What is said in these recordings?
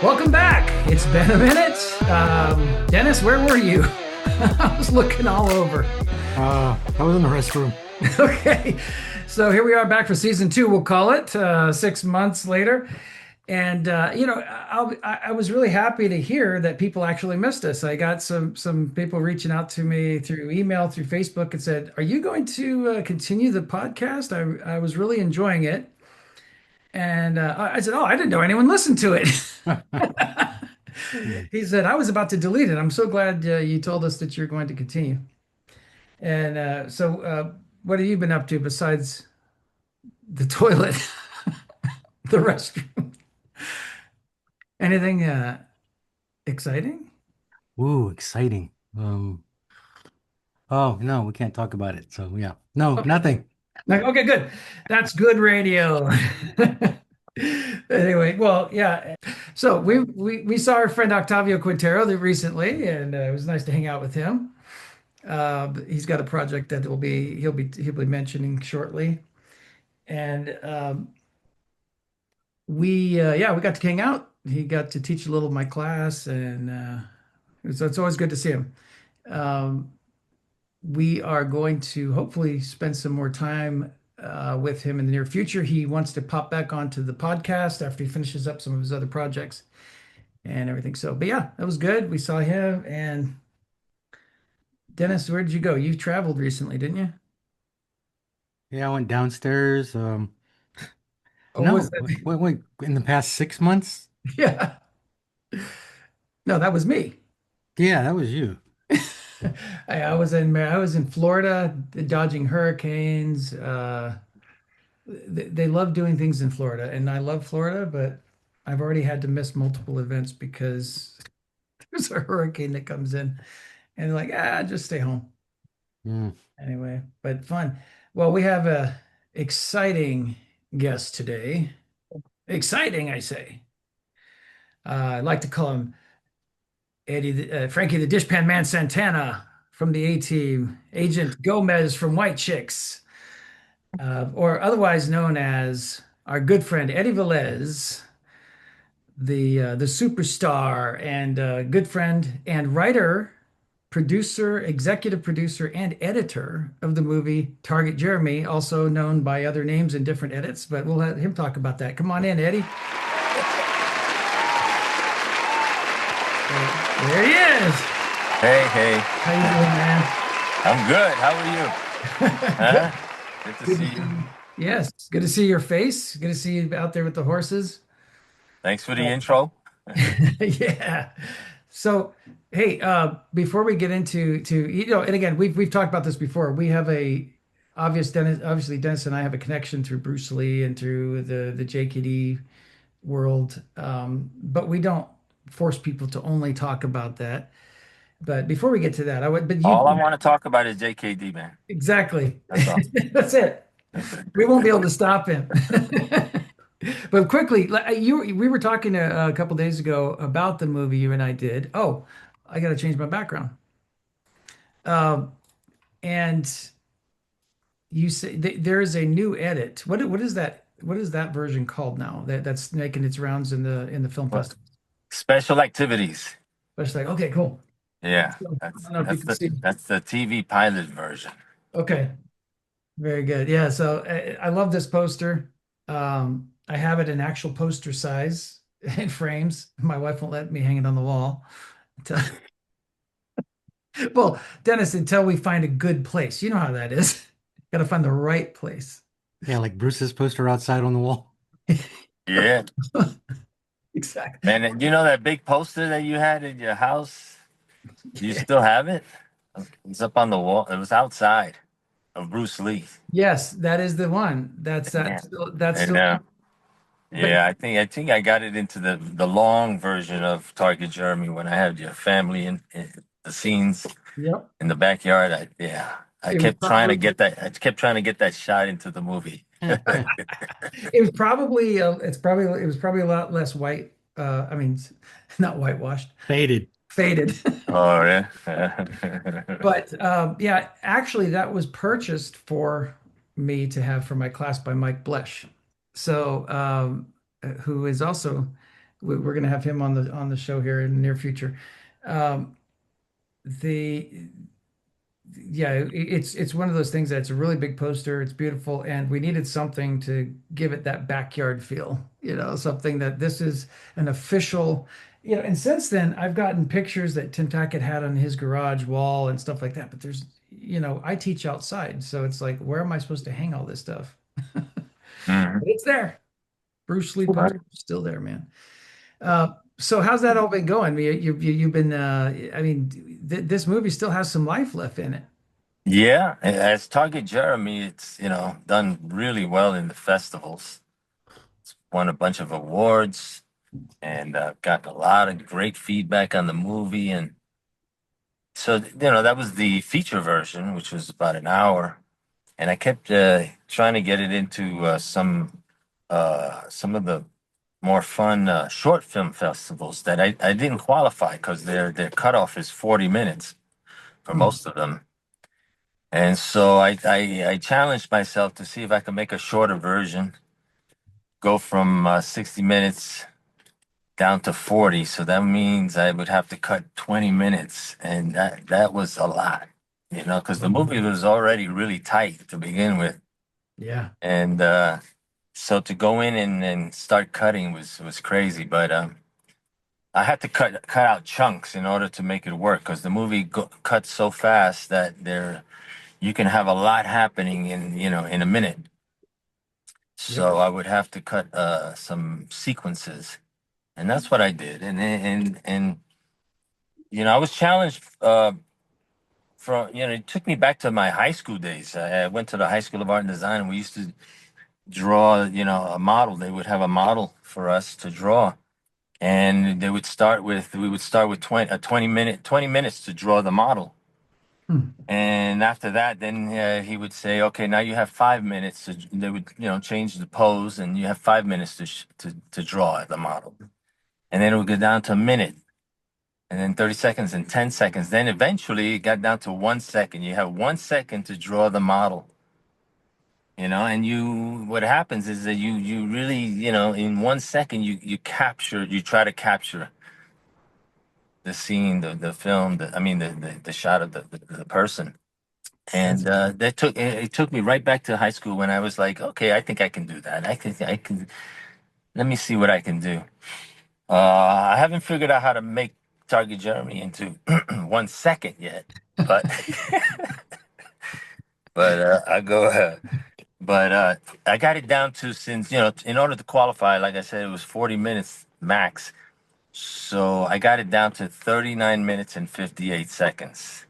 Welcome back. It's been a minute. Dennis, where were you? I was looking all over. I was in the restroom. Okay. So here we are back for season two, we'll call it, 6 months later. And I was really happy to hear that people actually missed us. I got some people reaching out to me through email, through Facebook, and said, "Are you going to continue the podcast? I was really enjoying it." And I said, "Oh, I didn't know anyone listened to it." He said, "I was about to delete it. I'm so glad you told us that you're going to continue." And what have you been up to besides the toilet, the restroom? Anything exciting? Ooh, exciting. Oh no, we can't talk about it. So yeah, no, nothing. Like, okay, good. That's good radio. Anyway, well, yeah. So we saw our friend Octavio Quintero recently, and it was nice to hang out with him. He's got a project that he'll be mentioning shortly, and we got to hang out. He got to teach a little of my class, and it's always good to see him. Um, we are going to hopefully spend some more time with him in the near future. He wants to pop back onto the podcast after he finishes up some of his other projects and everything. So, but yeah, that was good. We saw him. And Dennis, where did you go? You traveled recently, didn't you? Yeah, I went downstairs. Oh, was No, that? wait, in the past 6 months? Yeah. No, that was me. Yeah, that was you. I was in Florida dodging hurricanes. They love doing things in Florida, and I love Florida, but I've already had to miss multiple events because there's a hurricane that comes in, and they're like, just stay home Mm. anyway. But fun. Well, we have a exciting guest today. Exciting, I say. I'd like to call him Frankie the Dishpan Man Santana from the A-Team, Agent Gomez from White Chicks, or otherwise known as our good friend Eddie Velez, the superstar and good friend and writer, producer, executive producer, and editor of the movie Target Jeremy, also known by other names in different edits. But we'll let him talk about that. Come on in, Eddie. There he is. Hey, hey, How you doing, man? I'm good. How are you? Huh? Good to Good to see see you. you. Yes, good to see your face. Good to see you out there with the horses. Thanks for the intro. Yeah. So, hey, before we get into and again, we've talked about this before. We have a obviously Dennis and I have a connection through Bruce Lee and through the JKD world, but we don't force people to only talk about that. But before we get to that, but All I want to talk about is JKD, man. exactly. That's all. That's it. We won't be able to stop him. But quickly, we were talking a couple days ago about the movie you and I did. Oh, I got to change my background. Um, and you say there is a new edit. What is that? What is that version called now? That's making its rounds in the film What? festival. Special activities. But it's like, okay, cool. Yeah, So, I that's don't know if you that's can the see. that's the TV pilot version. Okay, very good. Yeah, so I love this poster. I have it in actual poster size in frames. My wife won't let me hang it on the wall. Well, Dennis, until we find a good place, you know how that is. Got to find the right place. Yeah, like Bruce's poster outside on the wall. Yeah, Exactly. man. And you know that big poster that you had in your house? Do you Yeah. still have it? It's up on the wall. It was outside of Bruce Lee. Yes, that is the one. Yeah, That's and still. But yeah, I think I got it into the long version of Target Jeremy when I had your family in the scenes yep, in the backyard. Yeah, I it was kept trying to probably get that. I kept trying to get that shot into the movie. it was probably a lot less white. I mean, not whitewashed, Faded. faded. Oh yeah. But yeah, actually, that was purchased for me to have for my class by Mike Blesh. So, who is also We're going to have him on the show here in the near future. Um, the yeah, it's one of those things that's a really big poster. It's beautiful, and we needed something to give it that backyard feel. Something that this is an official. And since then, I've gotten pictures that Tim Tackett had on his garage wall and stuff like that. But I teach outside, so it's like, where am I supposed to hang all this stuff? Mhm. But it's there. Bruce Lee poster still there, man. So how's that all been going? You've been. I mean, this movie still has some life left in it. Yeah, as Target Jeremy, it's done really well in the festivals. It's won a bunch of awards and got a lot of great feedback on the movie. And so that was the feature version, which was about an hour. And I kept trying to get it into some of the more fun short film festivals that I didn't qualify because their cutoff is 40 minutes for Hmm. most of them. And so I challenged myself to see if I could make a shorter version, go from 60 minutes down to 40. So that means I would have to cut 20 minutes. And that was a lot, because the movie was already really tight to begin with. Yeah. And so to go in and start cutting was crazy. But I had to cut out chunks in order to make it work because the movie cuts so fast that you can have a lot happening in a minute. Yep. So I would have to cut some sequences, and that's what I did. And I was challenged from it took me back to my high school days. I went to the High School of Art and Design, and we used to draw a model. They would have a model for us to draw, and we would start with 20 minutes to draw the model. Hmm. And after that, then he would say, "Okay, now you have 5 minutes." They would, change the pose, and you have 5 minutes to draw the model. And then it would go down to a minute, and then 30 seconds, and 10 seconds. Then eventually, it got down to 1 second. You have 1 second to draw the model. And what happens is that you really, in 1 second, you try to capture the scene, the film, I mean, the shot of the person. That's And it took me right back to high school when I was like, okay, I think I can do that. I can. Let me see what I can do. I haven't figured out how to make Target Jeremy into 1 second yet, but I go. But I got it down to, since in order to qualify, like I said, it was 40 minutes max. So I got it down to 39 minutes and 58 seconds.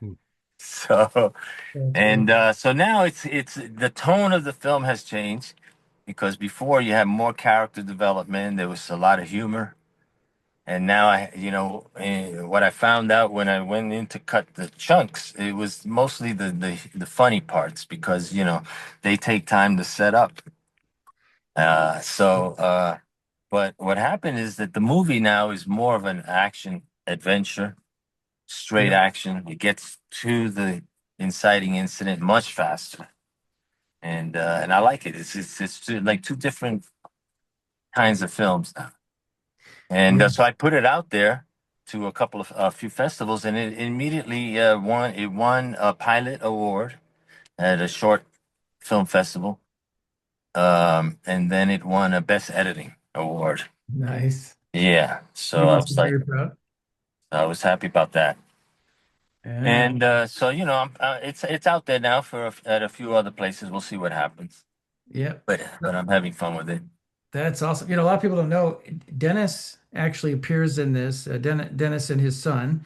Hmm. So. And awesome. so now it's the tone of the film has changed because before you had more character development, there was a lot of humor, and now what I found out when I went in to cut the chunks, it was mostly the funny parts because they take time to set up. But what happened is that the movie now is more of an action adventure, straight Yep. action. It gets to the inciting incident much faster. And I like it. It's like two different kinds of films now. And Yeah. so I put it out there to a few festivals, and it immediately won. It won a pilot award at a short film festival, and then it won a best editing award. Nice. Yeah, You so must be very proud. I was happy about that. Yeah. And so it's out there now at a few other places. We'll see what happens, Yep. but I'm having fun with it. That's awesome. A lot of people don't know Dennis actually appears in this. Dennis and his son.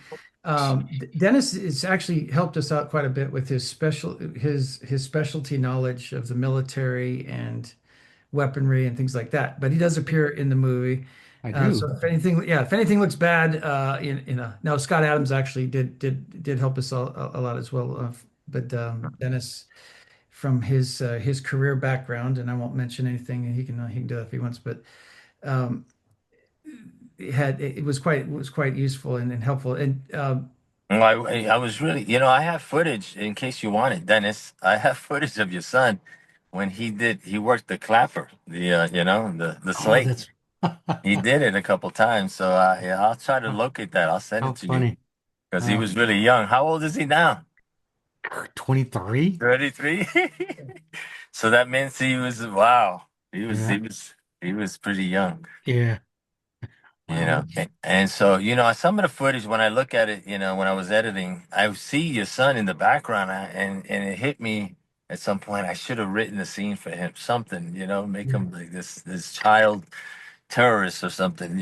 Dennis has actually helped us out quite a bit with his specialty knowledge of the military and weaponry and things like that. But he does appear in the movie. I So do. if anything looks bad, no, Scott Adams actually did help us a lot as well. But Dennis, from his career background, and I won't mention anything, and he can do that if he wants, but um, it was quite useful and helpful. And Well, I was really, I have footage in case you want it, Dennis. I have footage of your son when he worked the clapper, the Oh, slate. that's He did it a couple times. So yeah, I'll try to locate that. I'll send How it to you funny. because he Uh, was really young. How old is he now? 23? 33. So that means he was wow. He was he Yeah. was he was pretty young. Yeah. You Wow. know, and so, some of the footage, when I look at it, when I was editing, I see your son in the background, and it hit me at some point. I should have written a scene for him, something, make him like this child terrorist or something,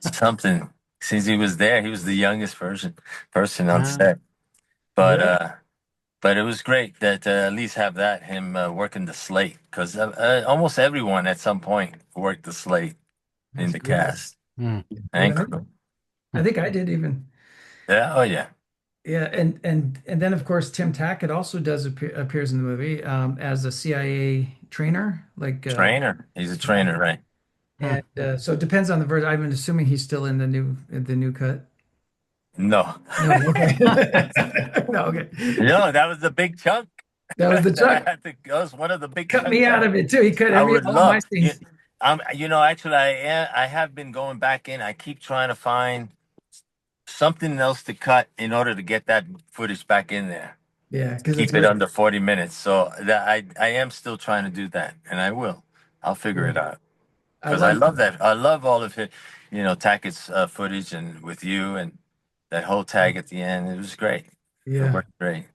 something. Since he was there, he was the youngest person on Uh, set. But Yeah, uh, but it was great that at least have that him working the slate because almost everyone at some point worked the slate in that's the good. cast mm, and Yeah, crew. I think I did even. Yeah, oh yeah. Yeah, and then of course Tim Tackett also does appears in the movie as a CIA trainer, like Trainer. He's a yeah. trainer, right? huh. And so it depends on the version. I'm assuming he's still in the new cut. No. No, okay. No, okay. No, that was the big chunk. That was the Chuck. That was one of the big Cut me chunks. out of it too. He cut I every would all my love. scenes. Actually, I have been going back in. I keep trying to find something else to cut in order to get that footage back in there. Yeah, because it's Keep it worth. under 40 minutes. So that I am still trying to do that, and I will. I'll figure Yeah, it out I because I like. love that. I love all of it, Tackett's footage and with you and that whole tag at the end. It was great. It Yeah, worked great.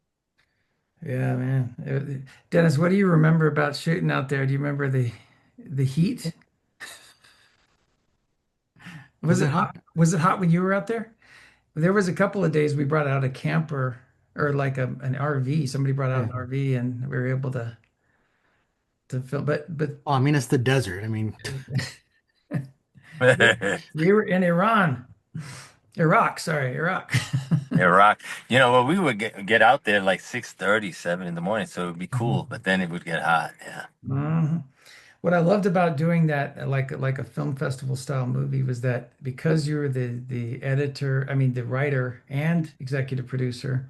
yeah, man. Dennis, what do you remember about shooting out there? Do you remember the heat? Was Was it it hot? hot? Was it hot when you were out there? There was a couple of days we brought out a camper or like an RV. Somebody brought out Yeah. an RV and we were able to film. But Oh, I mean, it's the desert. I mean, we were in Iraq. Sorry, Iraq. Iraq. Well, we would get out there like 6:30, 7 in the morning, so it would be cool, but then it would get hot. Yeah. Mhm. What I loved about doing that, like a film festival style movie, was that because you were the editor, I mean the writer and executive producer,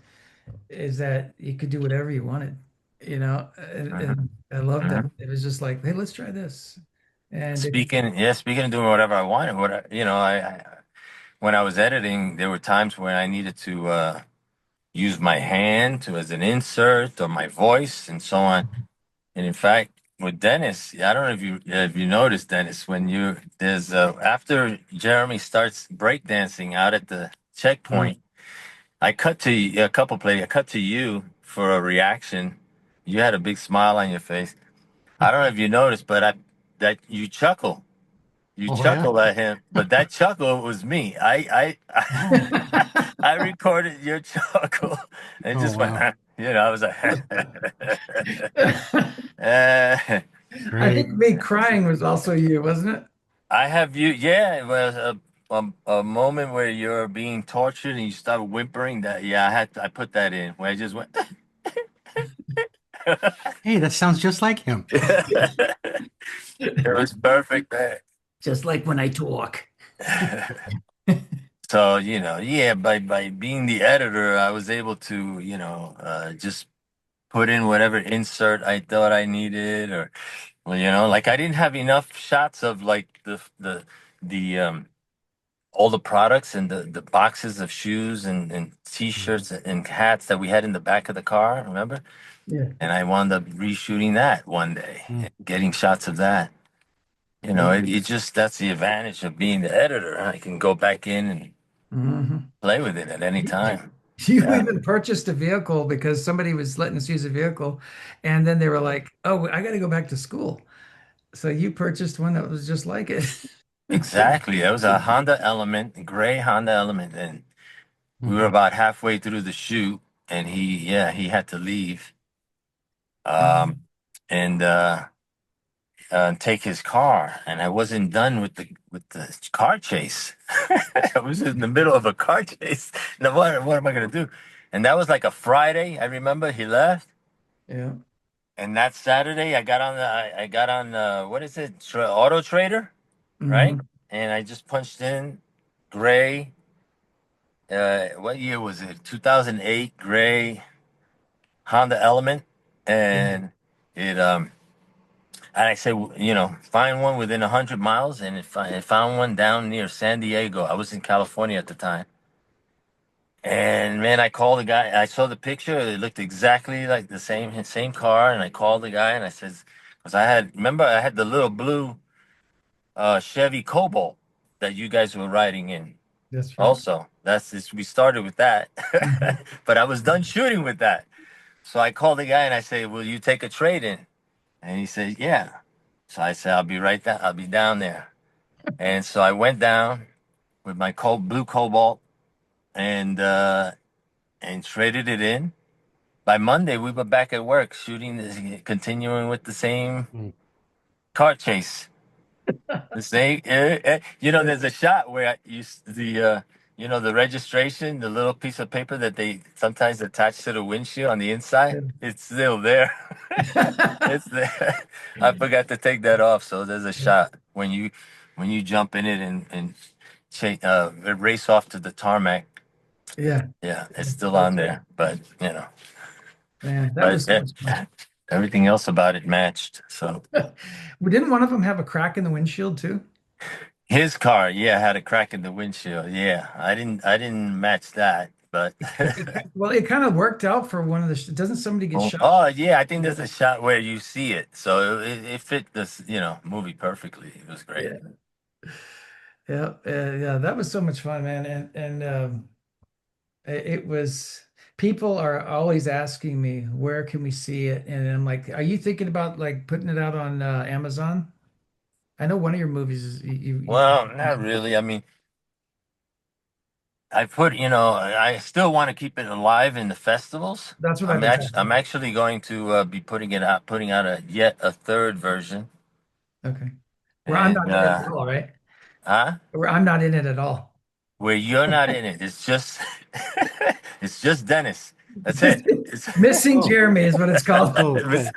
is that you could do whatever you wanted, Mhm. and I loved that. Mhm. It was just like, hey, let's try this, and it, Speaking of doing whatever I wanted, when I was editing, there were times when I needed to use my hand as an insert or my voice and so on. And in fact, with Dennis, I don't know if you noticed, Dennis, when there's after Jeremy starts breakdancing out at the mm. checkpoint, I cut to a couple play. I cut to you for a reaction. You had a big smile on your face. I don't know if you noticed, but that you chuckle. You Oh, yeah. chuckled at him, but that chuckle was me. I recorded your chuckle and Oh, just went, wow. I was like, eh. I think Great. me crying was also you, wasn't it? I have you. Yeah, it was a moment where you're being tortured and you start whimpering. That yeah, I put that in where I just went. Hey, that sounds just like him. It was perfect, man. Just like when I talk. So, yeah, by being the editor, I was able to, just put in whatever insert I thought I needed, or, well, like I didn't have enough shots of like the all the products and the boxes of shoes and Mhm. t-shirts and hats that we had in the back of the car, remember? Yeah. And I wound up reshooting that one day, Mm. and getting shots of that. Yeah. It just that's the advantage of being the editor. I can go back in and Mhm. play with it at any time. You Yeah, even purchased a vehicle because somebody was letting us use a vehicle, and then they were like, "Oh, I got to go back to school." So you purchased one that was just like it. exactly. It was a Honda Element, a gray Honda Element, and we were Mhm. about halfway through the shoot, and he had to leave, Mhm. um, and take his car, and I wasn't done with the car chase. I was in the middle of a car chase. Now what am I gonna do? And that was like a Friday. I remember he left. Yeah. And that Saturday, I got on what is it, Auto Trader, right? Mhm. And I just punched in gray. What year was it? 2008 gray Honda Element, Yeah. and it And I said, find one within 100 miles, and if I found one down near San Diego. I was in California at the time. And man, I called the guy. I saw the picture. It looked exactly like the same car. And I called the guy and I says, because I had the little blue Chevy Cobalt that you guys were riding in. That's right. Also, that's this. We started with that, Mhm. but I was done shooting with that. So I called the guy and I say, "Will you take a trade in?" And he said, "Yeah." So I said, "I'll be right there. I'll be down there." And so I went down with my blue Cobalt and traded it in. By Monday, we were back at work shooting, continuing with the same Mm. car chase. The same, there's a shot where the registration, the little piece of paper that they sometimes attach to the windshield on the inside, Yeah. it's still there. It's there. I forgot to take that off, so there's a shot when you jump in it and race off to the tarmac. Yeah, Yeah, it's still that's on right. there, but Man, that but was so much fun. everything else about it matched. So Didn't one of them have a crack in the windshield too? his car, yeah, had a crack in the windshield. Yeah, I didn't match that, but Well, it kind of worked out for one of the. Doesn't somebody get oh, shot? oh yeah, I think there's a shot where you see it, so it fit this movie perfectly. It was great. Yeah, yeah, yeah. That was so much fun, man. And it was. People are always asking me, where can we see it? And I'm like, are you thinking about like putting it out on Amazon? I know one of your movies is Well, not really. I mean, I still want to keep it alive in the festivals. that's what I've been talking I'm about. actually going to be putting out yet a third version, Okay. Where I'm and not in it at all, right? huh? Where I'm not in it at all. Where you're not in it. It's just it's just Dennis. That's it. It's Missing Oh, Jeremy is what it's called.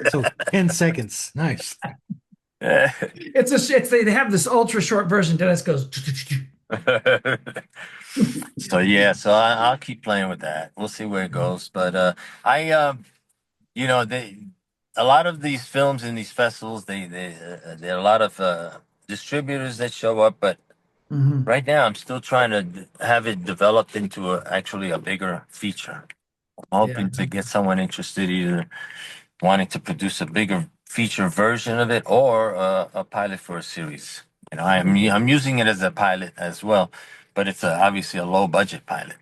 so 10 seconds. Nice. It's they have this ultra short version. Dennis goes. so yeah, I'll keep playing with that. We'll see where it goes. But I they a lot of these films in these festivals, there are a lot of distributors that show up, but Mhm. right now I'm still trying to have it developed into actually a bigger feature. I'm Yeah. hoping to get someone interested, either wanting to produce a bigger feature version of it or a pilot for a series. I'm using it as a pilot as well, but it's obviously a low budget pilot.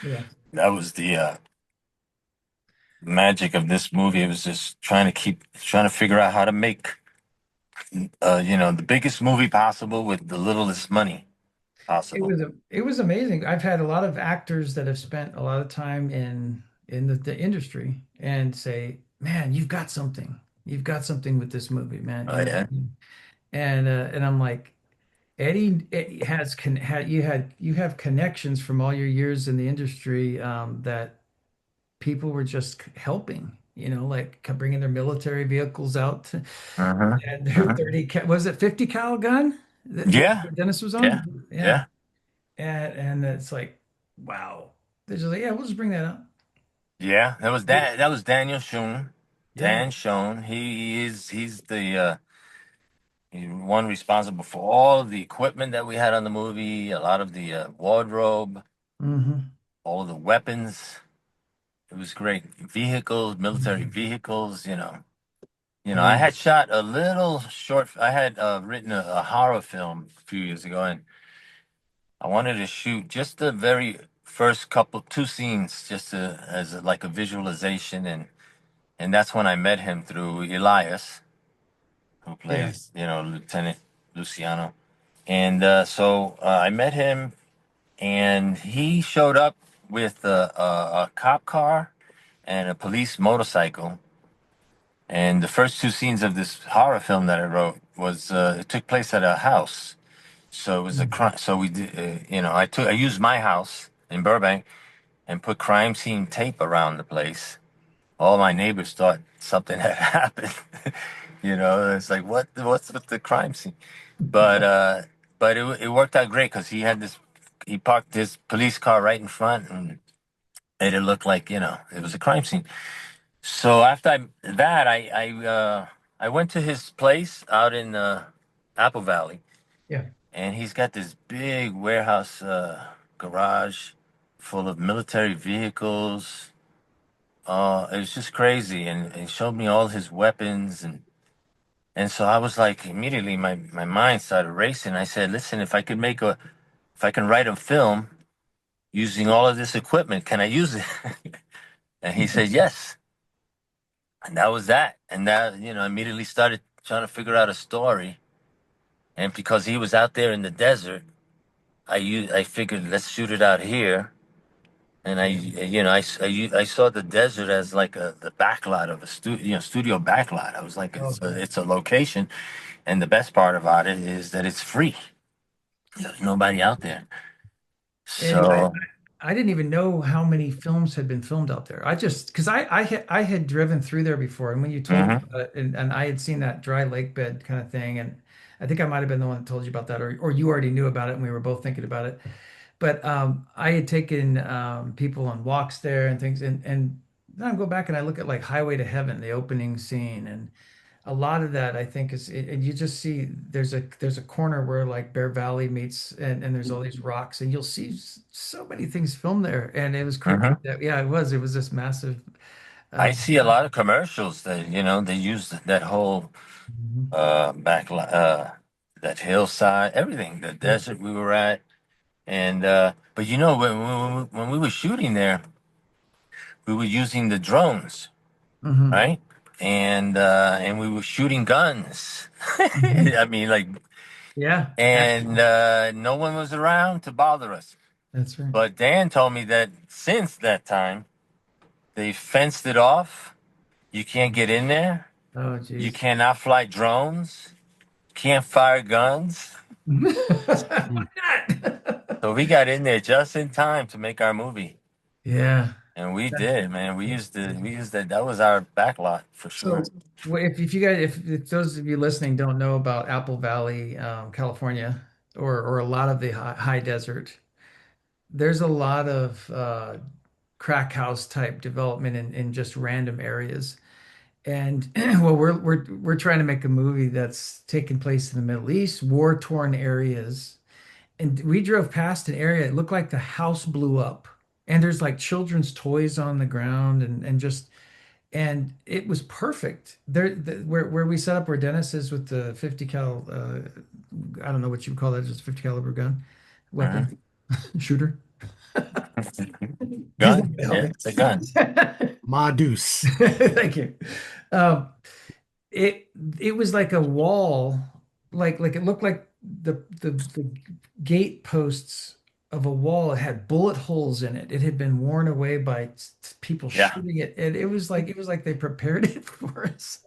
Yeah. That was the magic of this movie. It was just trying to figure out how to make the biggest movie possible with the littlest money possible. It was amazing. I've had a lot of actors that have spent a lot of time in the industry and say, "Man, you've got something. You've got something with this movie, man." Oh yeah. And I'm like, Eddie you have connections from all your years in the industry that people were just helping, like bringing their military vehicles out Uh-huh. and their Uh-huh. 30 was it 50 cal gun Yeah. that Dennis was Yeah. on? Yeah. Yeah. And it's like, wow. They're just like, yeah, we'll just bring that up. Yeah. That was Daniel Schoen. Yeah. Dan Schoen. He's one responsible for all of the equipment that we had on the movie, a lot of the wardrobe, Hmm. all of the weapons. It was great. Vehicles, military vehicles, I Yeah. had shot a little short. I had written a horror film a few years ago, and I wanted to shoot just the very first two scenes, just like a visualization, and that's when I met him through Elias, who Yeah. plays, Lieutenant Luciano. And I met him, and he showed up with a cop car and a police motorcycle. And the first two scenes of this horror film that I wrote it took place at a house. So it was a crime. So we did, I used my house in Burbank and put crime scene tape around the place. All my neighbors thought something had happened. It's like, what's with the crime scene? But it worked out great because he parked his police car right in front and made it look like, it was a crime scene. So after I I went to his place out in Apple Valley, Yeah. and he's got this big warehouse garage full of military vehicles. It was just crazy, and he showed me all his weapons, and so I was like, immediately my mind started racing. I said, "Listen, if I can write a film using all of this equipment, can I use it?" And he said, "Yes." And that was that. And that, immediately started trying to figure out a story. And because he was out there in the desert, I figured let's shoot it out here. And Yeah. I saw the desert as like the backlot of a studio backlot. I was like, Oh, yeah. it's a location, and the best part about it is that it's free. There's nobody out there. And So, I didn't even know how many films had been filmed out there. I just because I had driven through there before, and when you told me mhm, about it, and I had seen that dry lake bed kind of thing, and I think I might have been the one that told you about that, or you already knew about it, and we were both thinking about it. But I had taken people on walks there and things, and then I go back and I look at like Highway to Heaven, the opening scene, and a lot of that I think is, and you just see there's a corner where like Bear Valley meets, and there's all these rocks, and you'll see so many things filmed there, and it was crazy. mhm. That, yeah, it was this massive. I Uh, see a lot of commercials that they use that whole Mhm. back that hillside, everything, the Yeah. desert we were at, and but when we were shooting there, we were using the drones, Hmm. right? And we were shooting guns. Hmm. I mean, like, Yeah, and no one was around to bother us. that's right. But Dan told me that since that time, they fenced it off. You can't get in there. Oh, You geez. cannot fly drones. Can't fire guns. Mm. Why not? So we got in there just in time to make our movie. Yeah. And we That's, did, man. that's We crazy. used that was our backlot for sure. So, if you guys, if those of you listening don't know about Apple Valley, California, or a lot of the high desert, there's a lot of crack house type development in just random areas. And well, we're trying to make a movie that's taking place in the Middle East, war-torn areas. And we drove past an area, it looked like the house blew up. And there's like children's toys on the ground, and it was perfect. Where we set up, where Dennis is with the 50 cal, I don't know what you would call that, just 50 caliber gun, weapon, Mhm. shooter. He's not Gun, gonna help yeah, me. it's a gun. Ma Deuce. Thank you. Um, it it was like a wall, like it looked like the gate posts of a wall. It had bullet holes in it. It had been worn away by people Yeah. shooting it, and it was like they prepared it for us,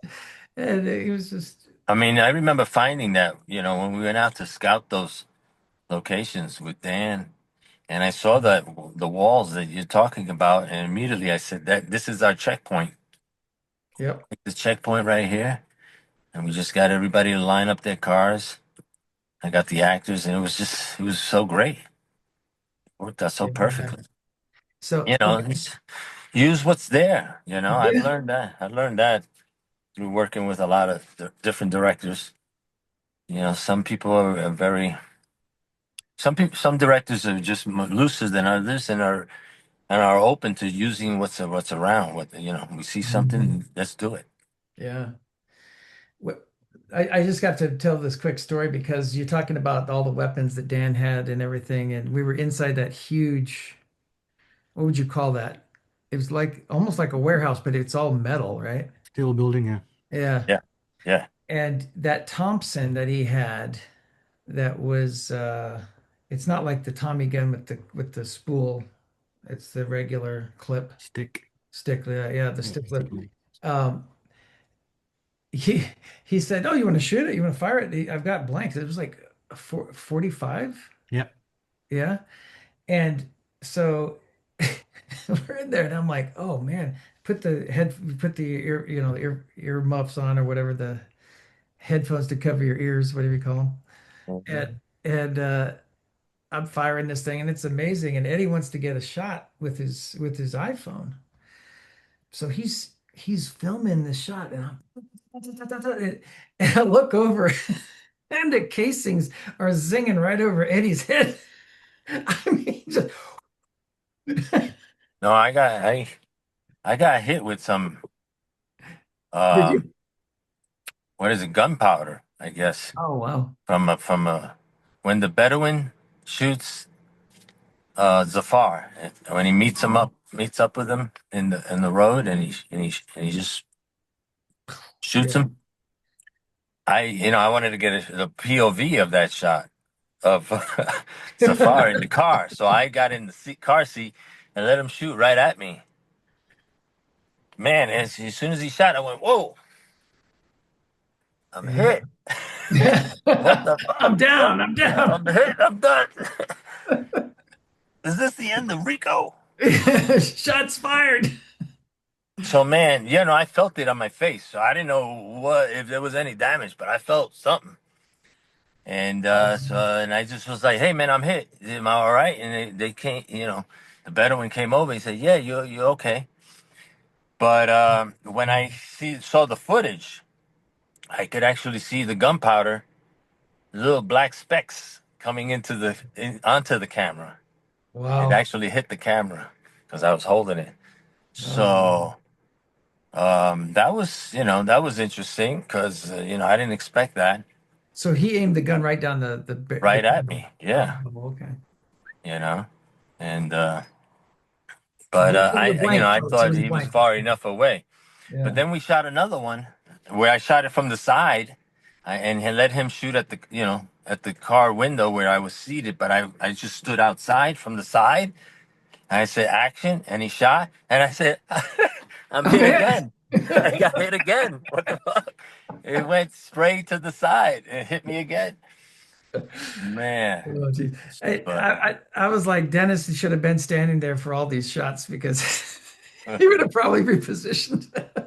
and it was just I mean, I remember finding that, when we went out to scout those locations with Dan, and I saw that the walls that you're talking about, and immediately I said that this is our checkpoint. yep. The checkpoint right here. And we just got everybody to line up their cars. I got the actors, and it was so great. Worked out so Yeah. perfectly. So okay. Just use what's there. Yeah. I've learned that through working with a lot of different directors. Some people are very, some directors are just looser than others, and are open to using what's around. We see Mhm. something, let's do it. Yeah. What I just got to tell this quick story because you're talking about all the weapons that Dan had and everything, and we were inside that huge, what would you call that? It was like almost like a warehouse, but it's all metal, right? Still building, yeah. Yeah. Yeah, yeah. And that Thompson that he had, that was it's not like the Tommy gun with the spool. It's the regular clip Stick. stick. Yeah, the Yeah, stick stick clip. only. Um, he he said, "Oh, you want to shoot it? You want to fire it? I've got blanks." It was like a 45. Yeah. Yeah. And so we're in there, and I'm like, "Oh man, put the ear muffs on, or whatever, the headphones to cover your ears, whatever you call them." And Mhm. I'm firing this thing, and it's amazing. And Eddie wants to get a shot with his iPhone. So he's filming the shot, and and I look over, and the casings are zinging right over Eddie's head. I mean, just, No, I got hit with some did you? um what is it, gunpowder, I guess, Oh wow. from a when the Bedouin shoots Zafar, when he meets up with him in the road, and he just shoots Yeah. him. I wanted to get the POV of that shot of Zafar in the car, so I got in the car seat and let him shoot right at me. Man, as soon as he shot, I went, "Whoa, I'm Yeah. hit! What the fuck? I'm down. I'm down. I'm hit! I'm done! Is this the end of Rico?" Shots fired. So man, I felt it on my face. So I didn't know what if there was any damage, but I felt something. And and I just was like, "Hey man, I'm hit. Am I all right?" And they came, the Bedouin came over. He said, "Yeah, you're okay." But when I saw the footage, I could actually see the gunpowder, little black specks coming onto the camera. It Wow. actually hit the camera because I was holding it. Oh. So that was interesting because I didn't expect that So he aimed the gun right down the right at me. Yeah, oh, okay. you know, and But but it was a blank, I folks. It thought was a he was blank. far enough away. But Yeah. then we shot another one where I shot it from the side, and he let him shoot at the car window where I was seated. But I just stood outside from the side. And I said action, and he shot, and I said, "I'm I'm hit hit. again." I got hit again. What the fuck? It went straight to the side and hit me again. Man, Oh, geez. but I was like, Dennis should have been standing there for all these shots because he would have probably repositioned. yeah,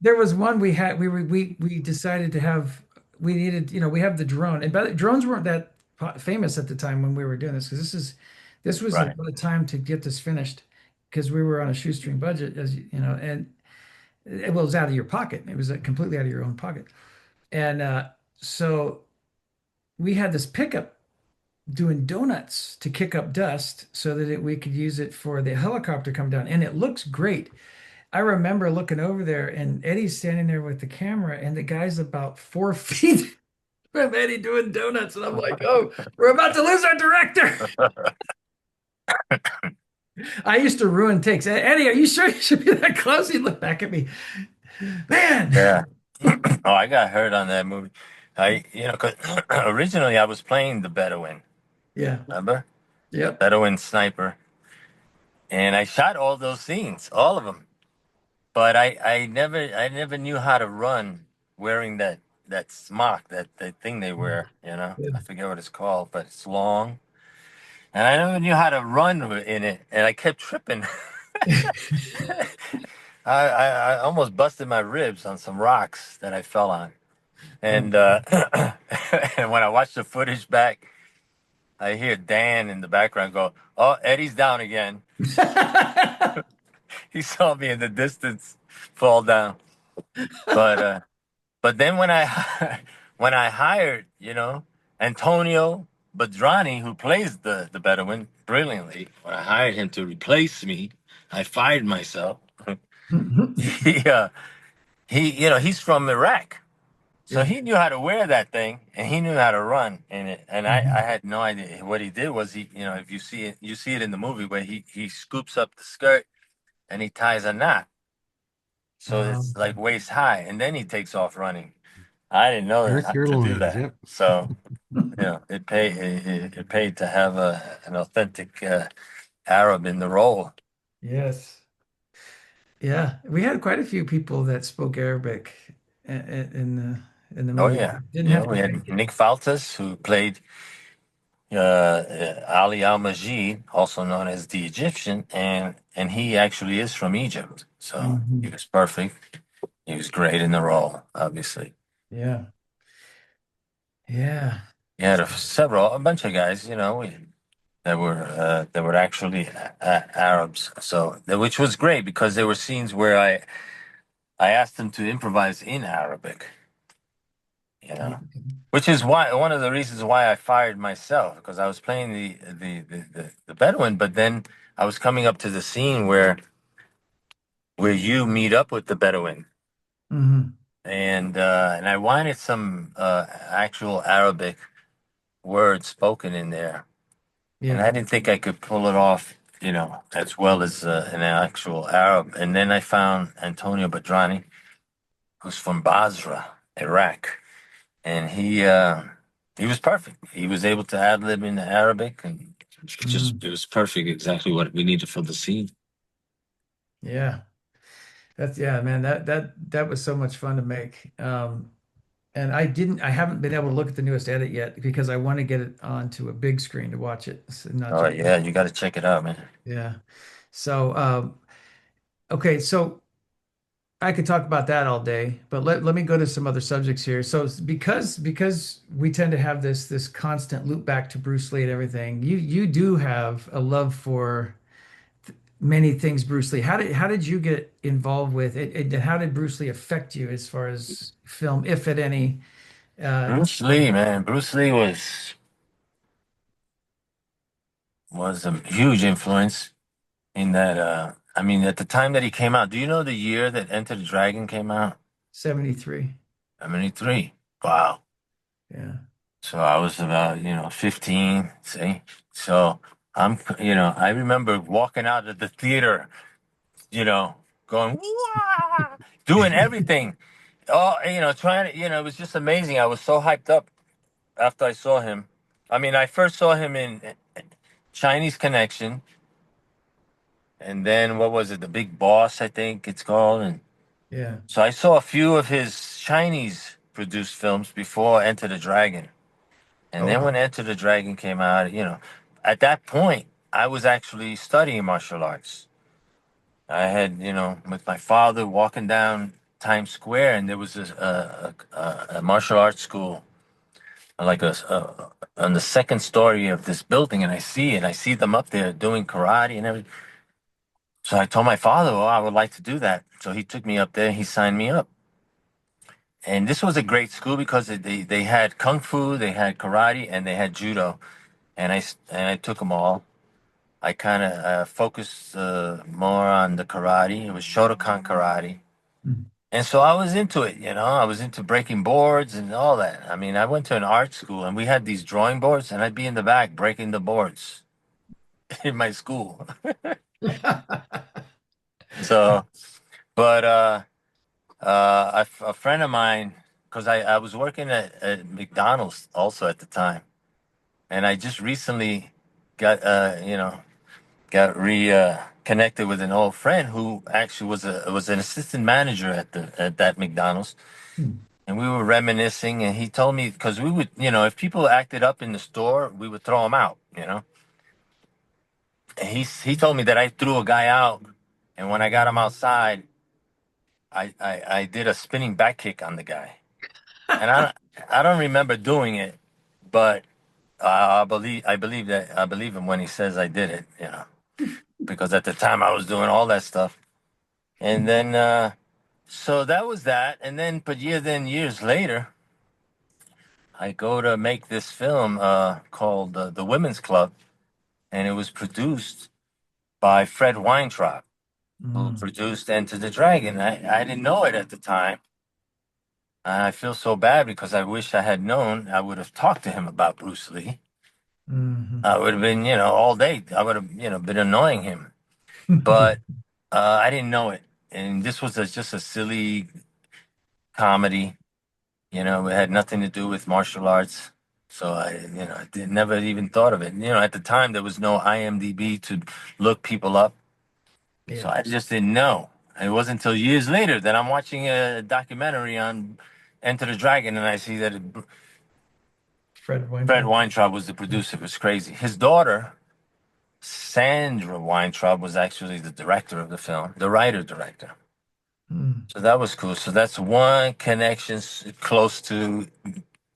There was one we had, we decided to have, we needed, we have the drone, and drones weren't that famous at the time when we were doing this, because this was a right. lot of time to get this finished because we were on a shoestring budget, as you know, and it was out of your pocket. It was completely out of your own pocket. And so we had this pickup doing donuts to kick up dust so that we could use it for the helicopter come down. And it looks great. I remember looking over there and Eddie's standing there with the camera and the guy's about 4 feet from Eddie doing donuts. And I'm like, oh, we're about to lose our director. I used to ruin takes. Eddie, are you sure you should be that close? He'd look back at me. Man. Yeah. Oh, I got hurt on that movie. 'Cause originally I was playing the Bedouin, Yeah. remember? The Yep. Bedouin sniper. And I shot all those scenes, all of them. But I never knew how to run wearing that smock, that thing they wear, I forget what it's called, but it's long. And I never knew how to run in it, and I kept tripping. I almost busted my ribs on some rocks that I fell on. Oh. And and when I watch the footage back, I hear Dan in the background go, "Oh, Eddie's down again." He saw me in the distance fall down. But then when I when I hired, Antonio Badrani, who plays the Bedouin brilliantly, when I hired him to replace me, I fired myself. he he's from Iraq. So Yeah. he knew how to wear that thing, and he knew how to run in it. And I had no idea. What he did was if you see it, you see it in the movie where he scoops up the skirt and he ties a knot, so it's like waist high, and then he takes off running. I didn't know Girth how your to do loins. that, Yep. so it paid to have an authentic Arab in the role. Yes. Yeah, we had quite a few people that spoke Arabic in the Oh movie. yeah, Didn't have to we fake had it. Nick Faltas, who played Ali Al Majid, also known as the Egyptian, and he actually is from Egypt, so he Mhm. was perfect. He was great in the role, obviously. Yeah, yeah. He had a bunch of guys, that were actually Arabs. So which was great because there were scenes where I asked them to improvise in Arabic, you know, which is why one of the reasons why I fired myself because I was playing the Bedouin, but then I was coming up to the scene where you meet up with the Bedouin, Hmm. and I wanted some actual Arabic words spoken in there, and Yeah. I didn't think I could pull it off, as well as an actual Arab. And then I found Antonio Badrani, who's from Basra, Iraq, and he was perfect. He was able to ad lib in Arabic, and just Hmm. it was perfect, exactly what we needed for the scene. Yeah. That's yeah, man. That was so much fun to make. And I haven't been able to look at the newest edit yet because I want to get it onto a big screen to watch it. So not Oh just yeah, you got to check it out, man. yeah. So okay, so I could talk about that all day, but let me go to some other subjects here. So because we tend to have this constant loop back to Bruce Lee and everything, you do have a love for many things Bruce Lee. How did you get involved with it? And how did Bruce Lee affect you as far as film, if at any? Bruce Lee, man. Bruce Lee was a huge influence in that. I mean, at the time that he came out, do you know the year that Enter the Dragon came out? 73. 73. Wow. Yeah. So I was about, 15, see? So I remember walking out of the theater, you know, going, "Wah!" Doing everything. Oh, trying to, it was just amazing. I was so hyped up after I saw him. I mean, I first saw him in Chinese Connection, and then what was it? The Big Boss, I think it's called. And Yeah. so I saw a few of his Chinese produced films before Enter the Dragon. And then Okay. when Enter the Dragon came out, at that point, I was actually studying martial arts. I had, with my father walking down Times Square, and there was a martial arts school, like on the second story of this building, and I see them up there doing karate and everything. So I told my father, "Oh, I would like to do that." So he took me up there. He signed me up, and this was a great school because they had kung fu, they had karate, and they had judo, and I took them all. I kind of focused more on the karate. It was Shotokan karate. Mm. And so I was into it, I was into breaking boards and all that. I mean, I went to an art school and we had these drawing boards, and I'd be in the back breaking the boards in my school. So, but a friend of mine, because I was working at McDonald's also at the time, and I just recently got, got connected with an old friend who actually was an assistant manager at that McDonald's, Hmm. and we were reminiscing, and he told me because we would, if people acted up in the store, we would throw them out, And he told me that I threw a guy out, and when I got him outside, I did a spinning back kick on the guy, and I don't remember doing it, but I believe him when he says I did it, because at the time I was doing all that stuff. And then, so that was that. And then, but years later, I go to make this film called The Women's Club, and it was produced by Fred Weintraub, who Mm. produced Enter the Dragon. I didn't know it at the time. And I feel so bad because I wish I had known. I would have talked to him about Bruce Lee. Mhm. I would have been, all day. I would have, been annoying him. But I didn't know it. And this was just a silly comedy. It had nothing to do with martial arts. So never even thought of it. At the time there was no IMDb to look people up. So Yeah. I just didn't know. It wasn't until years later that I'm watching a documentary on Enter the Dragon, and I see that Fred Fred Weintraub. Weintraub was the producer. It was crazy. His daughter, Sandra Weintraub, was actually the director of the film, the writer director. Mm. So that was cool. So that's one connection close to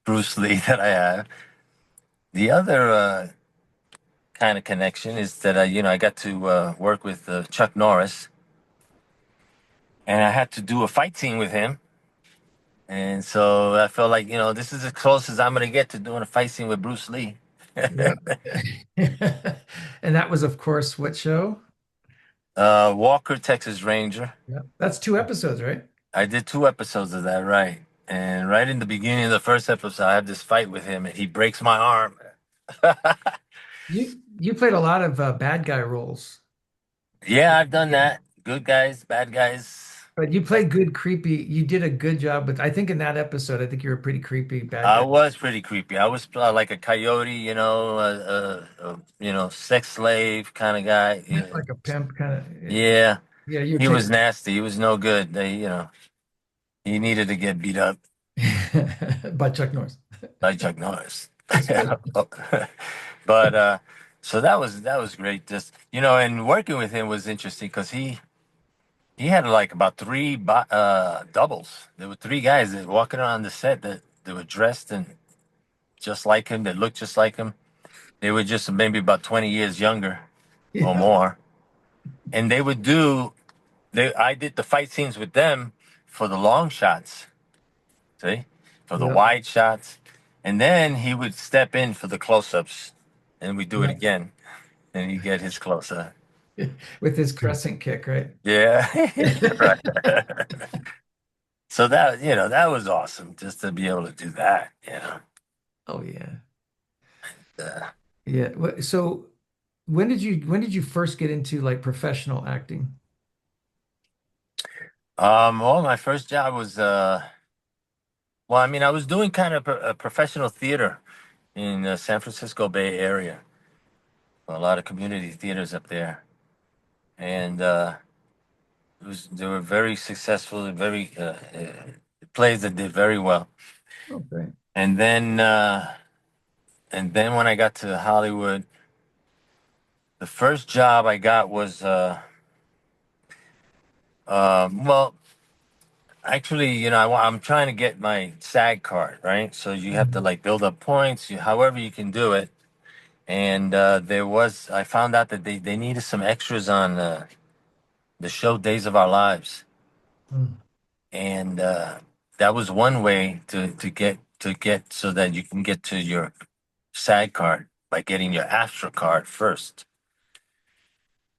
Bruce Lee that I have. The other kind of connection is that I got to work with Chuck Norris, and I had to do a fight scene with him. And so I felt like, this is as close as I'm gonna get to doing a fight scene with Bruce Lee. Yeah. And that was, of course, what show? Walker, Texas Ranger. Yeah. That's two episodes, right? I did 2 episodes of that, right? And right in the beginning of the first episode, I have this fight with him, and he breaks my arm. You played a lot of bad guy roles, Yeah, I've done that. Good guys, bad guys. but you played good creepy. You did a good job with. I think in that episode, I think you were a pretty creepy bad I guy, was pretty creepy. I was like a coyote, sex slave kind of guy. Yeah, like a pimp kind of. yeah. Yeah, you were He was taking nasty. He was no good. He needed to get beat up by Chuck Norris. by Chuck Norris. That's good. But so that was great. Just and working with him was interesting because he had like about three doubles. There were three guys that walking around the set that they were dressed and just like him, that looked just like him. They were just maybe about 20 years younger or Yeah, more. And they would do I did the fight scenes with them for the long shots, see? For the yeah, wide shots. And then he would step in for the close-ups and we do it yeah. again. And you get his close-up. With his crescent kick, right? Yeah. Right. So that was awesome just to be able to do that. Oh yeah, Uh, yeah. So when did you first get into like professional acting? well, my first job was well, I mean, I was doing kind of a professional theater in the San Francisco Bay Area. A lot of community theaters up there, and they were very successful and very plays that did very well. Okay. And then when I got to Hollywood, the first job I got was well, actually, I'm trying to get my SAG card, right? So you have to Mhm. like build up points, however you can do it. And I found out that they needed some extras on the show Days of Our Lives, Mm. and that was one way to get so that you can get to your SAG card by getting your Astra card first.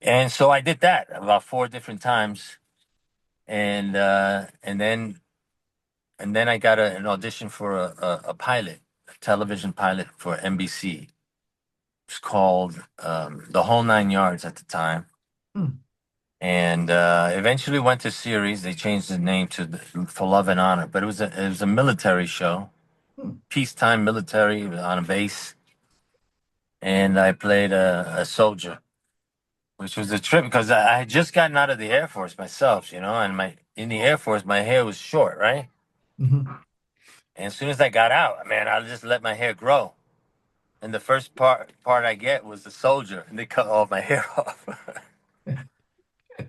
And so I did that about 4 different times, and then I got an audition for a pilot, a television pilot for NBC. It's called The Whole Nine Yards at the time. Mm. And eventually went to series. They changed the name For Love and Honor, but it was a military show, Mm. peacetime military. It was on a base, and I played a soldier, which was a trip because I had just gotten out of the Air Force myself, and in the Air Force my hair was short, right? Mhm. And as soon as I got out, man, I just let my hair grow. And the first part I get was the soldier, and they cut all my hair off.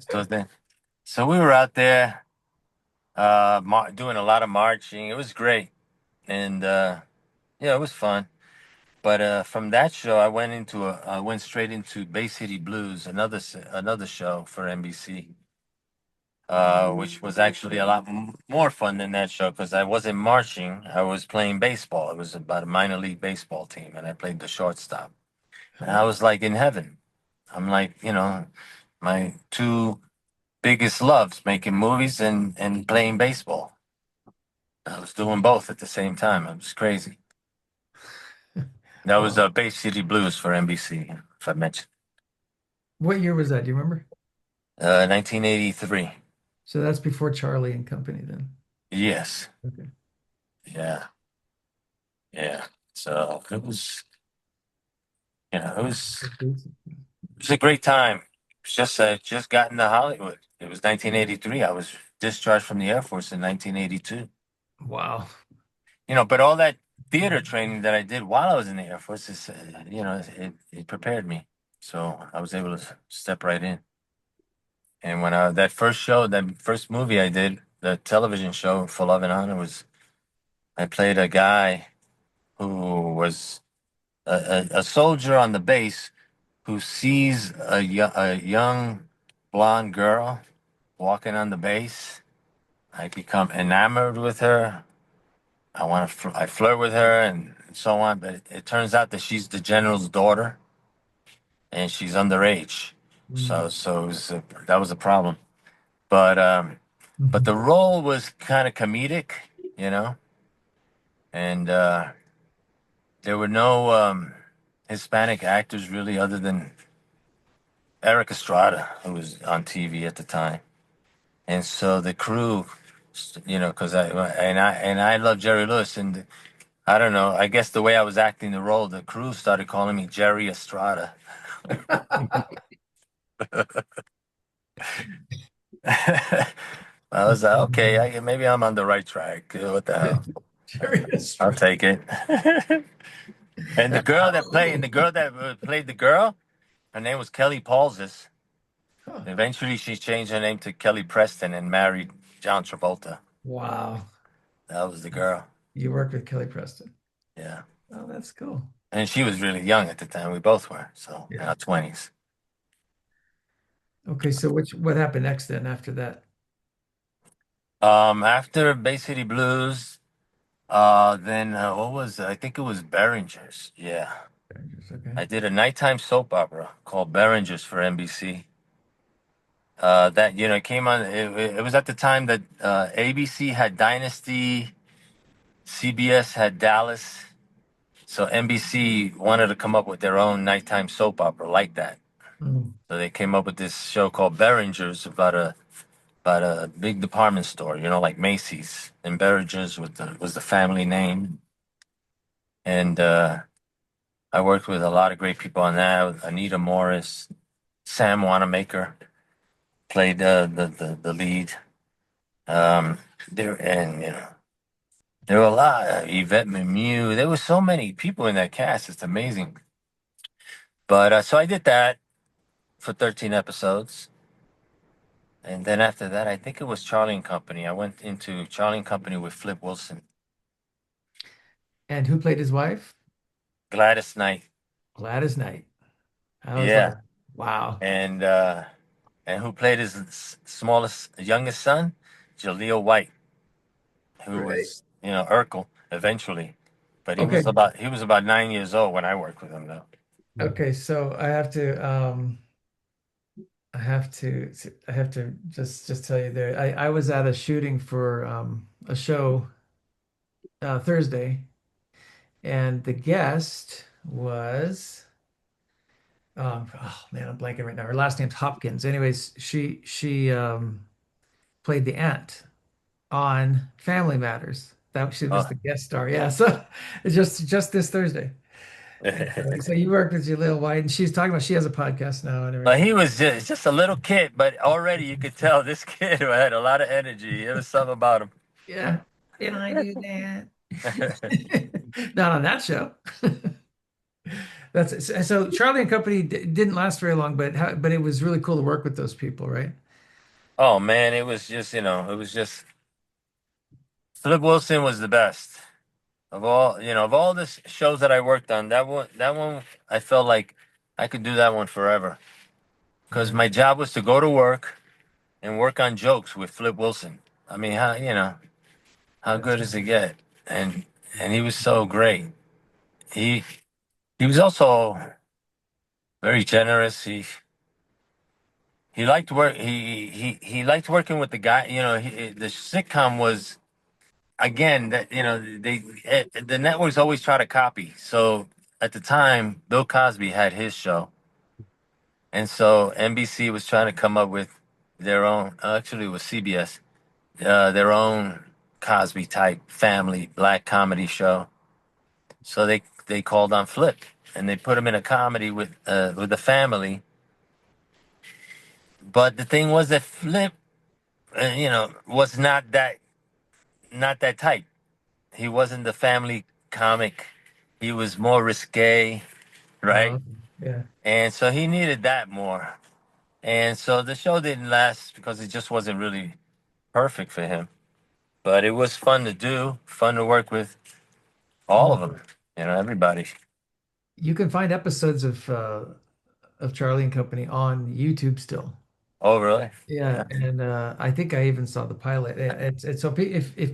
so then, so we were out there doing a lot of marching. It was great, and yeah, it was fun. But from that show, I went straight into Bay City Blues, another show for NBC, which was actually a lot more fun than that show because I wasn't marching. I was playing baseball. It was about a minor league baseball team, and I played the shortstop. And I was like in heaven. I'm like, my two biggest loves, making movies and playing baseball. I was doing both at the same time. It was crazy. That was Wow. Bay City Blues for NBC, if I mentioned. What year was that? Do you remember? 1983. So that's before Charlie and Company then. Yes. Okay. Yeah. Yeah. So it was a great time. It's just just got into Hollywood. It was 1983. I was discharged from the Air Force in 1982. Wow. But all that theater training that I did while I was in the Air Force it prepared me. So I was able to step right in. And when that first movie I did, the television show For Love and Honor, I played a guy who was a soldier on the base who sees a young blonde girl walking on the base. I become enamored with her. I flirt with her and so on, but it turns out that she's the general's daughter and she's underage. Mm. That was a problem. But but Mhm. the role was kind of comedic, you know, and there were no Hispanic actors really, other than Eric Estrada, who was on TV at the time, and so the crew, because I love Jerry Lewis, and I don't know, I guess the way I was acting the role, the crew started calling me Jerry Estrada. I was like, okay, maybe I'm on the right track. What the hell? Curious. I'll take it. And the girl that played the girl, her name was Kelly Paulses. Huh. Eventually, she changed her name to Kelly Preston and married John Travolta. Wow. That was the girl. You worked with Kelly Preston. Yeah. Oh, that's cool. And she was really young at the time. We both were. So in Yeah. our 20s. Okay, so what happened next then after that? After Bay City Blues, then what was it? I think it was Behringer's. Yeah. Okay. I did a nighttime soap opera called Behringer's for NBC. That it came on. It was at the time that ABC had Dynasty, CBS had Dallas, so NBC wanted to come up with their own nighttime soap opera like that. Mm. So they came up with this show called Behringer's about a big department store, like Macy's. And Behringer's was the family name, and I worked with a lot of great people on that. Anita Morris, Sam Wanamaker played the lead. Um, there and there were a lot. Yvette Mimieux. There were so many people in that cast. It's amazing. But so I did that for 13 episodes, and then after that, I think it was Charlie and Company. I went into Charlie and Company with Flip Wilson, And who played his wife? Gladys Knight. Gladys Knight. I was like, Yeah, wow. and who played his youngest son, Jaleel White, who Right. was Urkel eventually, but Okay. he was about 9 years old when I worked with him though. Okay, so I have to just tell you there. I was at a shooting for a show Thursday, and the guest was oh man, I'm blanking right now. Her last name's Hopkins. Anyways, she played the aunt on Family Matters. That she was Oh. the guest star. Yeah, so it's just this Thursday. So you worked with Jaleel White, and she's talking about she has a podcast now and But everything. he was just a little kid, but already you could tell this kid had a lot of energy. There was something about Yeah, did I do that? him. Not on that show. That's so Charlie and Company didn't last very long, but it was really cool to work with those people, right? Oh man, it was just, it was just Flip Wilson was the best of all the shows that I worked on. That one, I felt like I could do that one forever because Yeah, my job was to go to work and work on jokes with Flip Wilson. I mean, how that's good does it get? And and he was so great. He he was also very generous. He liked work. He liked working with the guy. The sitcom was again that the networks always try to copy. So at the time, Bill Cosby had his show, and so NBC was trying to come up with their own. Actually, it was CBS, their own Cosby type family black comedy show. So they called on Flip, and they put him in a comedy with the family. But the thing was that Flip, was not that type. He wasn't the family comic. He was more risque, right? yeah. And so he needed that more. And so the show didn't last because it just wasn't really perfect for him. But it was fun to do, fun to work with all Mm. of them, everybody. You can find episodes of Charlie and Company on YouTube still. Oh, really? Yeah, Yeah. and I think I even saw the pilot. It's so if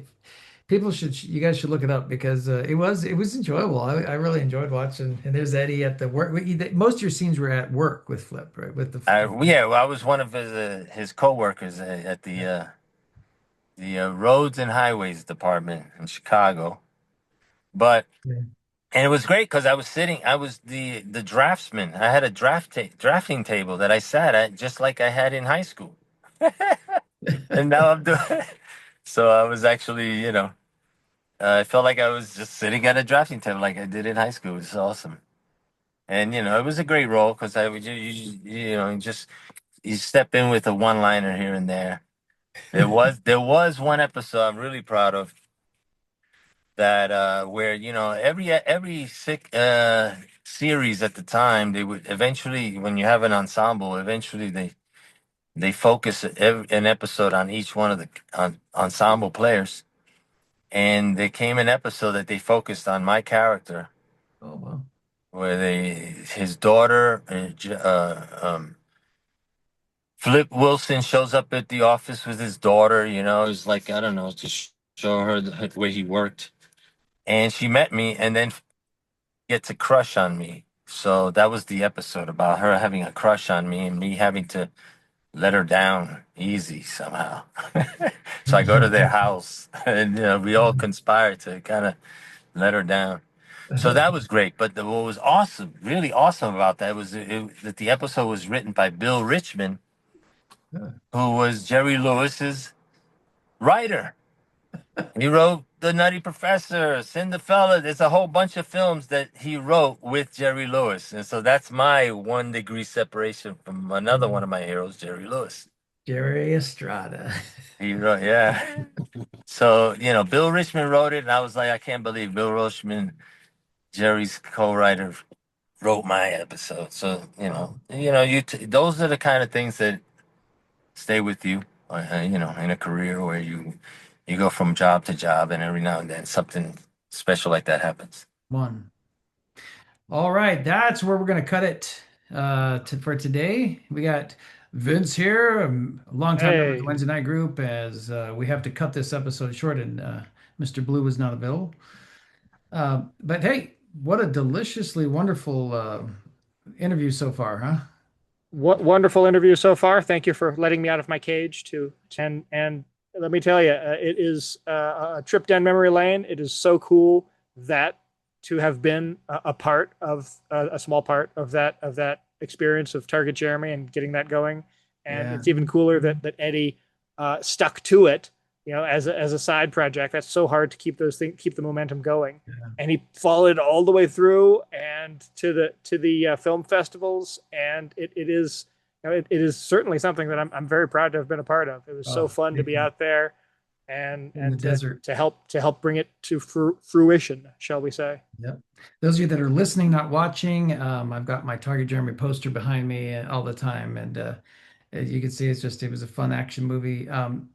people should you guys should look it up because it was enjoyable. I really enjoyed watching. And there's Eddie at the work. Most of your scenes were at work with Flip, right? With the Yeah, well, I was one of his co-workers at the Roads and Highways Department in Chicago. But yeah. and it was great because I was the draftsman. I had a drafting table that I sat at just like I had in high school. And now I'm doing so I was actually, I felt like I was just sitting at a drafting table like I did in high school. It was awesome. And it was a great role because I would just you step in with a one-liner here and there. There was one episode I'm really proud of that where every sick series at the time they would eventually, when you have an ensemble, eventually they focus an episode on each one of the ensemble players, and there came an episode that they focused on my character Oh wow. where his daughter Flip Wilson shows up at the office with his daughter. It's like, I don't know, to show her the way he worked, and she met me and then gets a crush on me. So that was the episode about her having a crush on me and me having to let her down easy somehow. So I go to their house and we all conspire to kind of let her down. So that was great. But what was awesome, really awesome about that was that the episode was written by Bill Richmond, who was Jerry Lewis's writer. He wrote The Nutty Professor, Cinderella. There's a whole bunch of films that he wrote with Jerry Lewis. And so that's my 1 degree separation from another one of my heroes, Jerry Lewis. Jerry Estrada. He wrote, yeah. So, Bill Richmond wrote it, and I was like, I can't believe Bill Richmond, Jerry's co-writer, wrote my episode. So, Wow. those are the kind of things that stay with you, in a career where you go from job to job, and every now and then something special like that happens. One. All right, that's where we're going to cut it for today. We got Vince here, a longtime member of the Hey, Wednesday night group, as we have to cut this episode short, and Mr. Blue was not available. But hey, what a deliciously wonderful interview so far, huh? what wonderful interview so far. Thank you for letting me out of my cage to attend. And let me tell you, it is a trip down memory lane. It is so cool that to have been a part of a small part of that experience of Target Jeremy and getting that going. And Yeah. it's even cooler that Eddie stuck to it, as a side project. That's so hard to keep the momentum going. Yeah. And he followed all the way through and to the film festivals. And it is, it is certainly something that I'm very proud to have been a part of. It was so Oh, fun to thank be you. out there and In the desert. to help bring it to fruition, shall we say? Yep. Those of you that are listening, not watching, I've got my Target Jeremy poster behind me all the time, and as you can see, it was a fun action movie.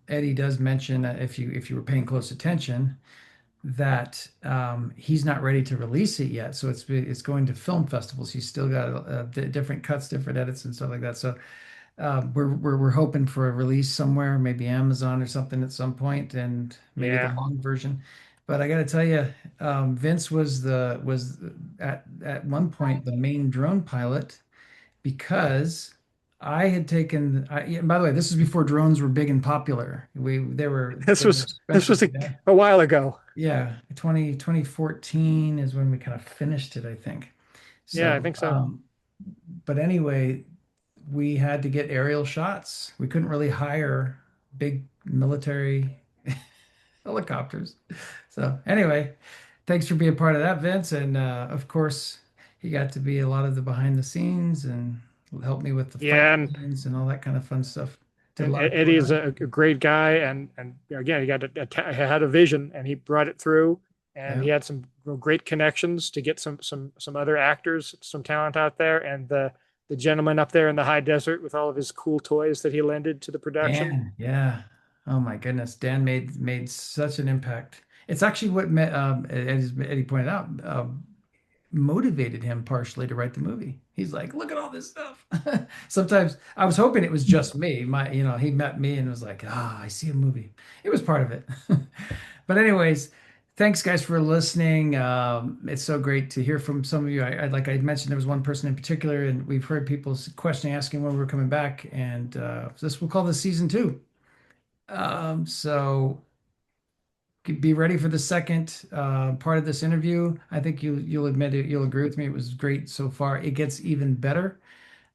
Eddie does mention, if you were paying close attention, that he's not ready to release it yet. So it's going to film festivals. He's still got different cuts, different edits, and stuff like that. So we're hoping for a release somewhere, maybe Amazon or something at some point, and maybe the Yeah. long version. But I got to tell you, Vince was at one point the main drone pilot because I had taken. Yeah, by the way, this is before drones were big and popular. This They were was expensive to get. a while ago. Yeah, 2014 is when we kind of finished it, I think. Yeah, I So, think so. but anyway, we had to get aerial shots. We couldn't really hire big military helicopters. So anyway, thanks for being part of that, Vince. And of course, he got to be a lot of the behind the scenes and help me with the fight Yeah, and scenes and all that kind of fun stuff. Did a and lot of Eddie is a choreography. great guy, and again, he had a vision, and he brought it through, and Yeah. he had some great connections to get some other actors, some talent out there, and the gentleman up there in the high desert with all of his cool toys that he lended to the production. Dan, yeah. Oh my goodness, Dan made such an impact. It's actually what Eddie pointed out. motivated him partially to write the movie. He's like, look at all this stuff. Sometimes I was hoping it was just me. He met me and was like, I see a movie. It was part of it. But anyways, thanks guys for listening. It's so great to hear from some of you. Like I mentioned, there was one person in particular, and we've heard people questioning, asking when we're coming back, and we'll call this season 2. So be ready for the second part of this interview. I think you'll admit it, you'll agree with me. It was great so far. It gets even better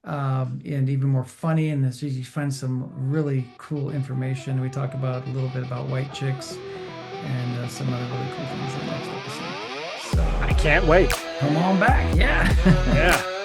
and even more funny. And this you find some really cool information. We talk about a little bit about white chicks and some other really cool things in the next episode. So I can't wait. come on back. Yeah. Yeah.